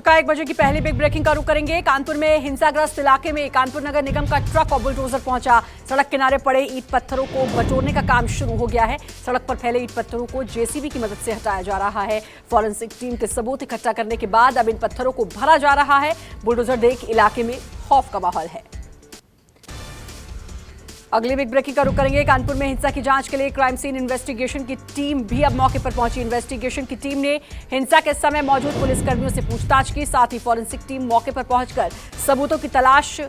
चुका है 1 बजे की पहली बिग ब्रेकिंग का रुख करेंगे। कानपुर में हिंसाग्रस्त इलाके में कानपुर नगर निगम का ट्रक और बुलडोजर पहुंचा। सड़क किनारे पड़े ईंट पत्थरों को बटोरने का काम शुरू हो गया है। सड़क पर फैले ईंट पत्थरों को जेसीबी की मदद से हटाया जा रहा है। फॉरेंसिक टीम के सबूत इकट्ठा करने के बाद अब इन पत्थरों को भरा जा रहा है। बुलडोजर देख इलाके में खौफ का माहौल है। अगली बिग ब्रेकिंग का रुख करेंगे। कानपुर में हिंसा की जांच के लिए क्राइम सीन इन्वेस्टिगेशन की टीम भी अब मौके पर पहुंची। इन्वेस्टिगेशन की टीम ने हिंसा के समय मौजूद पुलिसकर्मियों से पूछताछ की। साथ ही फॉरेंसिक टीम मौके पर पहुंचकर सबूतों की तलाश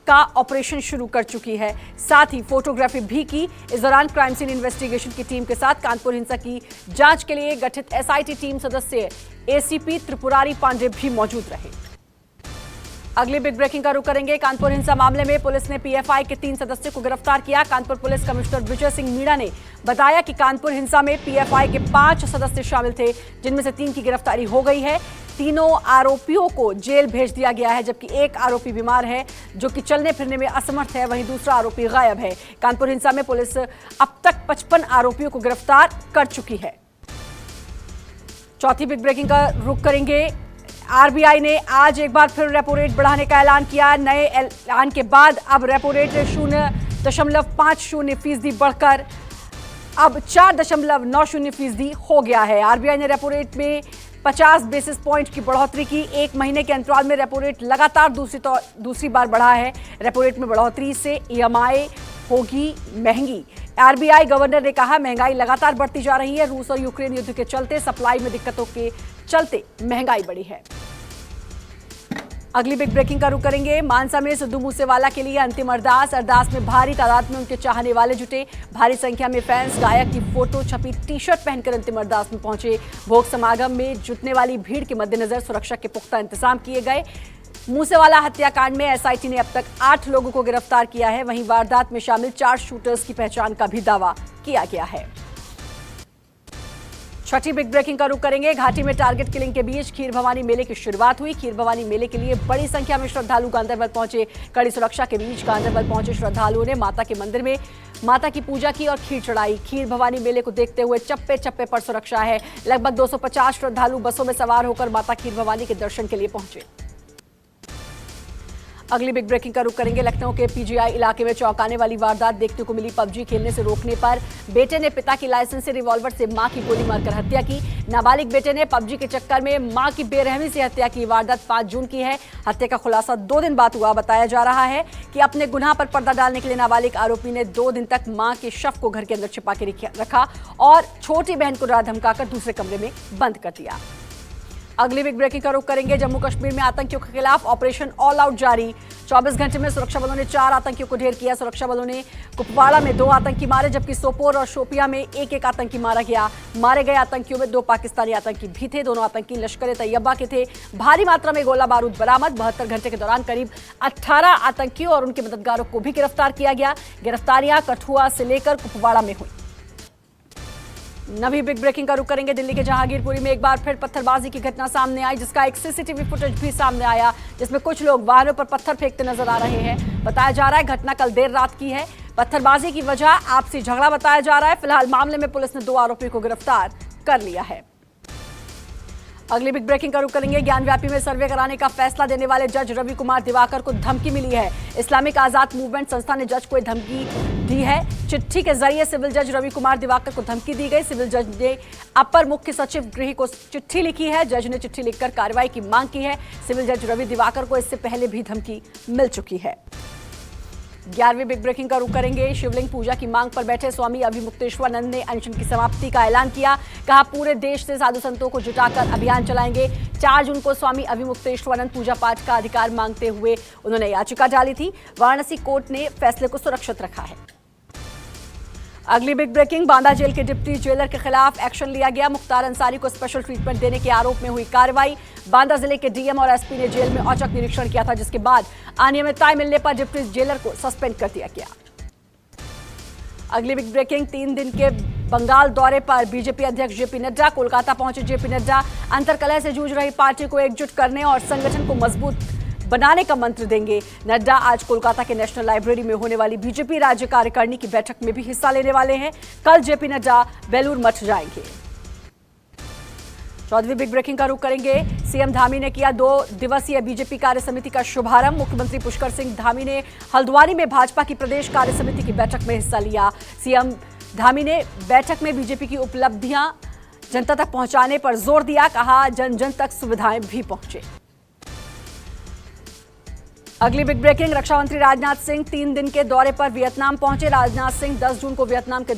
का ऑपरेशन शुरू कर चुकी है। साथ ही फोटोग्राफी भी की। इस दौरान क्राइम सीन इन्वेस्टिगेशन की टीम के साथ कानपुर हिंसा की जांच के लिए गठित एसआईटी टीम सदस्य एसीपी त्रिपुरारी पांडे भी मौजूद रहे। अगली बिग ब्रेकिंग का रुख करेंगे। कानपुर हिंसा मामले में पुलिस ने पीएफआई के 3 सदस्यों को गिरफ्तार किया। कानपुर पुलिस कमिश्नर विजय सिंह मीणा ने बताया कि कानपुर हिंसा में पीएफआई के 5 सदस्य शामिल थे, जिनमें से 3 की गिरफ्तारी हो गई है। तीनों आरोपियों को जेल भेज दिया गया है, जबकि एक आरोपी बीमार है, जो कि चलने फिरने में असमर्थ है। वहीं दूसरा आरोपी गायब है। कानपुर हिंसा में पुलिस अब तक 55 आरोपियों को गिरफ्तार कर चुकी है। चौथी बिग ब्रेकिंग का रुख करेंगे। आरबीआई ने आज एक बार फिर रेपो रेट बढ़ाने का ऐलान किया। नए ऐलान के बाद अब रेपो रेट 0.50% बढ़कर अब 4.90% हो गया है। आरबीआई ने रेपो रेट में 50 बेसिस पॉइंट की बढ़ोतरी की। 1 महीने के अंतराल में रेपो रेट लगातार दूसरी बार बढ़ा है। रेपो रेट में बढ़ोतरी से ईएमआई होगी महंगी। आरबीआई गवर्नर ने कहा, महंगाई लगातार बढ़ती जा रही है। रूस और यूक्रेन युद्ध के चलते सप्लाई में दिक्कतों के चलते महंगाई बढ़ी है। अगली बिग ब्रेकिंग का रुख करेंगे। मानसा में सिद्धू मूसेवाला के लिए अंतिम अरदास। अरदास में भारी तादाद में उनके चाहने वाले जुटे। भारी संख्या में फैंस गायक की फोटो छपी टी-शर्ट पहनकर अंतिम अरदास में पहुंचे। भोग समागम में जुटने वाली भीड़ के मद्देनजर सुरक्षा के पुख्ता इंतजाम किए गए। मूसेवाला हत्याकांड में एसआईटी ने अब तक 8 लोगों को गिरफ्तार किया है। वहीं वारदात में शामिल 4 शूटर्स की पहचान का भी दावा किया गया है। छठी बिग ब्रेकिंग का रुख करेंगे। घाटी में टारगेट किलिंग के बीच खीर भवानी मेले की शुरुआत हुई। खीर भवानी मेले के लिए बड़ी संख्या में श्रद्धालु गांधरबल पहुंचे। कड़ी सुरक्षा के बीच गांधरबल पहुंचे श्रद्धालुओं ने माता के मंदिर में माता की पूजा की और खीर चढ़ाई। खीर भवानी मेले को देखते हुए चप्पे चप्पे पर सुरक्षा है। लगभग 250 श्रद्धालु बसों में सवार होकर माता खीर भवानी के दर्शन के लिए पहुंचे। अगली बिग ब्रेकिंग का रुख करेंगे। लखनऊ के पीजीआई इलाके में चौंकाने वाली वारदात देखने को मिली। पबजी खेलने से रोकने पर बेटे ने पिता की लाइसेंस से रिवॉल्वर से मां की गोली मारकर हत्या की। नाबालिग बेटे ने पबजी के चक्कर में मां की बेरहमी से हत्या की। वारदात 5 जून की है। हत्या का खुलासा 2 दिन बाद हुआ। बताया जा रहा है कि अपने गुनाह पर पर्दा डालने के लिए नाबालिग आरोपी ने 2 दिन तक मां के शव को घर के अंदर छिपा के रखा और छोटी बहन को डरा धमकाकर दूसरे कमरे में बंद कर दिया। अगली बिग ब्रेकिंग का रुख करेंगे। जम्मू कश्मीर में आतंकियों के खिलाफ ऑपरेशन ऑल आउट जारी। 24 घंटे में सुरक्षा बलों ने 4 आतंकियों को ढेर किया। सुरक्षा बलों ने कुपवाड़ा में 2 आतंकी मारे, जबकि सोपोर और शोपिया में एक आतंकी मारा गया। मारे गए आतंकियों में 2 पाकिस्तानी आतंकी भी थे। दोनों आतंकी लश्कर तैयबा के थे। भारी मात्रा में गोला बारूद बरामद। 72 घंटे के दौरान करीब 18 आतंकियों और उनके मददगारों को भी गिरफ्तार किया गया। गिरफ्तारियां कठुआ से लेकर कुपवाड़ा में हुई। नवी बिग ब्रेकिंग का रुख करेंगे। दिल्ली के जहांगीरपुरी में एक बार फिर पत्थरबाजी की घटना सामने आई, जिसका एक सीसीटीवी फुटेज भी सामने आया, जिसमें कुछ लोग वाहनों पर पत्थर फेंकते नजर आ रहे हैं। बताया जा रहा है घटना कल देर रात की है। पत्थरबाजी की वजह आपसी झगड़ा बताया जा रहा है। फिलहाल मामले में पुलिस ने 2 आरोपियों को गिरफ्तार कर लिया है। अगली बिग ब्रेकिंग का रुख करेंगे। ज्ञानव्यापी में सर्वे कराने का फैसला देने वाले जज रवि कुमार दिवाकर को धमकी मिली है। इस्लामिक आजाद मूवमेंट संस्था ने जज को धमकी दी है। चिट्ठी के जरिए सिविल जज रवि कुमार दिवाकर को धमकी दी गई। सिविल जज ने अपर मुख्य सचिव गृह को चिट्ठी लिखी है। जज ने चिट्ठी लिखकर कार्रवाई की मांग की है। सिविल जज रवि दिवाकर को इससे पहले भी धमकी मिल चुकी है। 11वीं बिग ब्रेकिंग का रुख करेंगे। शिवलिंग पूजा की मांग पर बैठे स्वामी अभिमुक्तेश्वरानंद ने अनशन की समाप्ति का ऐलान किया। कहा, पूरे देश से साधु संतों को जुटाकर अभियान चलाएंगे। 4 जून को स्वामी अभिमुक्तेश्वरानंद पूजा पाठ का अधिकार मांगते हुए उन्होंने याचिका डाली थी। वाराणसी कोर्ट ने फैसले को सुरक्षित रखा है। अगली बिग ब्रेकिंग। बांदा जेल के डिप्टी जेलर के खिलाफ एक्शन लिया गया। मुख्तार अंसारी को स्पेशल ट्रीटमेंट देने के आरोप में हुई कार्रवाई। बांदा जिले के डीएम और एसपी ने जेल में औचक निरीक्षण किया था, जिसके बाद अनियमितताएं मिलने पर डिप्टी जेलर को सस्पेंड कर दिया गया। अगली बिग ब्रेकिंग। 3 दिन के बंगाल दौरे पर बीजेपी अध्यक्ष जेपी नड्डा कोलकाता पहुंचे। जेपी नड्डा अंतर्कलह से जूझ रही पार्टी को एकजुट करने और संगठन को मजबूत बनाने का मंत्र देंगे। नड्डा आज कोलकाता के नेशनल लाइब्रेरी में होने वाली बीजेपी राज्य कार्यकारिणी की बैठक में भी हिस्सा लेने वाले हैं। कल जेपी नड्डा बेलूर मठ जाएंगे। 14वीं बिग ब्रेकिंग का रुख करेंगे। सीएम धामी ने किया 2 दिवसीय बीजेपी कार्य समिति का शुभारंभ। मुख्यमंत्री पुष्कर सिंह धामी ने हल्द्वानी में भाजपा की प्रदेश कार्य समिति की बैठक में हिस्सा लिया। सीएम धामी ने बैठक में बीजेपी की उपलब्धियां जनता तक पहुंचाने पर जोर दिया, कहा जन जन तक सुविधाएं भी पहुंचे। अगली बिग ब्रेकिंग, रक्षा मंत्री राजनाथ सिंह 3 दिन के दौरे पर वियतनाम पहुंचे। राजनाथ सिंह 10 जून तक वियतनाम के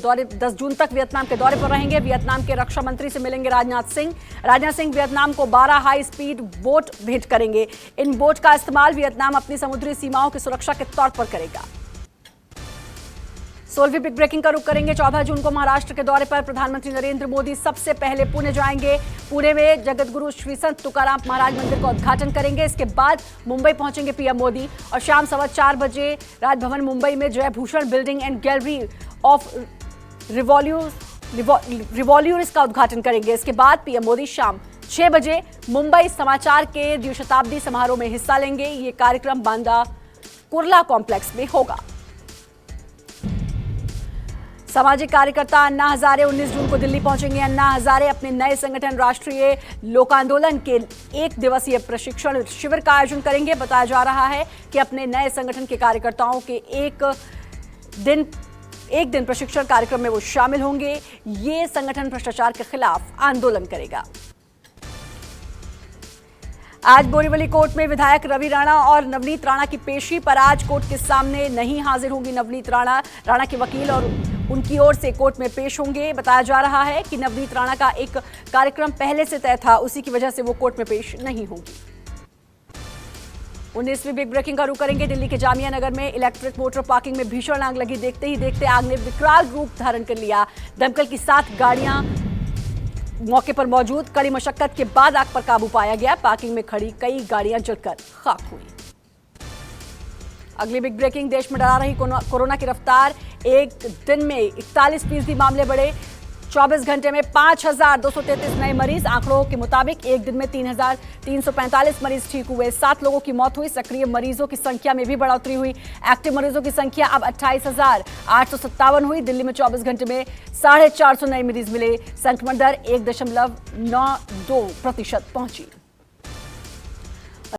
दौरे पर रहेंगे। वियतनाम के रक्षा मंत्री से मिलेंगे राजनाथ सिंह। राजनाथ सिंह वियतनाम को 12 हाई स्पीड बोट भेंट करेंगे। इन बोट का इस्तेमाल वियतनाम अपनी समुद्री सीमाओं की सुरक्षा के तौर पर करेगा। 16वीं बिग ब्रेकिंग का रुख करेंगे। 14 जून को महाराष्ट्र के दौरे पर प्रधानमंत्री नरेंद्र मोदी सबसे पहले पुणे जाएंगे। पुणे में जगतगुरु श्री संत तुकाराम महाराज मंदिर का उद्घाटन करेंगे। इसके बाद मुंबई पहुंचेंगे पीएम मोदी और शाम 4:15 बजे राजभवन मुंबई में जयभूषण बिल्डिंग एंड गैलरी ऑफ रिवॉल्यूर्स का उद्घाटन करेंगे। इसके बाद पीएम मोदी शाम 6 बजे मुंबई समाचार के द्विशताब्दी समारोह में हिस्सा लेंगे। ये कार्यक्रम बांदा कुर्ला कॉम्प्लेक्स में होगा। सामाजिक कार्यकर्ता अन्ना हजारे 19 जून को दिल्ली पहुंचेंगे। अन्ना हजारे अपने नए संगठन राष्ट्रीय लोक आंदोलन के 1 दिवसीय प्रशिक्षण शिविर का आयोजन करेंगे। बताया जा रहा है कि अपने नए संगठन के कार्यकर्ताओं के एक दिन प्रशिक्षण कार्यक्रम में वो शामिल होंगे। ये संगठन भ्रष्टाचार के खिलाफ आंदोलन करेगा। आज बोरीवली कोर्ट में विधायक रवि राणा और नवनीत राणा की पेशी पर आज कोर्ट के सामने नहीं हाजिर होंगी नवनीत राणा के वकील और उनकी ओर से कोर्ट में पेश होंगे। बताया जा रहा है कि नवनीत राणा का एक कार्यक्रम पहले से तय था, उसी की वजह से वो कोर्ट में पेश नहीं होंगी। 19वीं बिग ब्रेकिंग का रुख करेंगे। दिल्ली के जामिया नगर में इलेक्ट्रिक मोटर पार्किंग में भीषण आग लगी। देखते ही देखते आग ने विकराल रूप धारण कर लिया। दमकल की 7 गाड़ियां मौके पर मौजूद। कड़ी मशक्कत के बाद आग पर काबू पाया गया। पार्किंग में खड़ी कई गाड़ियां जलकर खाक हुई। अगली बिग ब्रेकिंग, देश में डरा रही कोरोना की रफ्तार। एक दिन में 41% मामले बढ़े। 24 घंटे में 5,233 नए मरीज। आंकड़ों के मुताबिक एक दिन में 3,345 मरीज ठीक हुए। 7 लोगों की मौत हुई। सक्रिय मरीजों की संख्या में भी बढ़ोतरी हुई। एक्टिव मरीजों की संख्या अब 28,857 हुई। दिल्ली में 24 घंटे में 450 नए मरीज मिले। संक्रमण दर 1.92% पहुंची।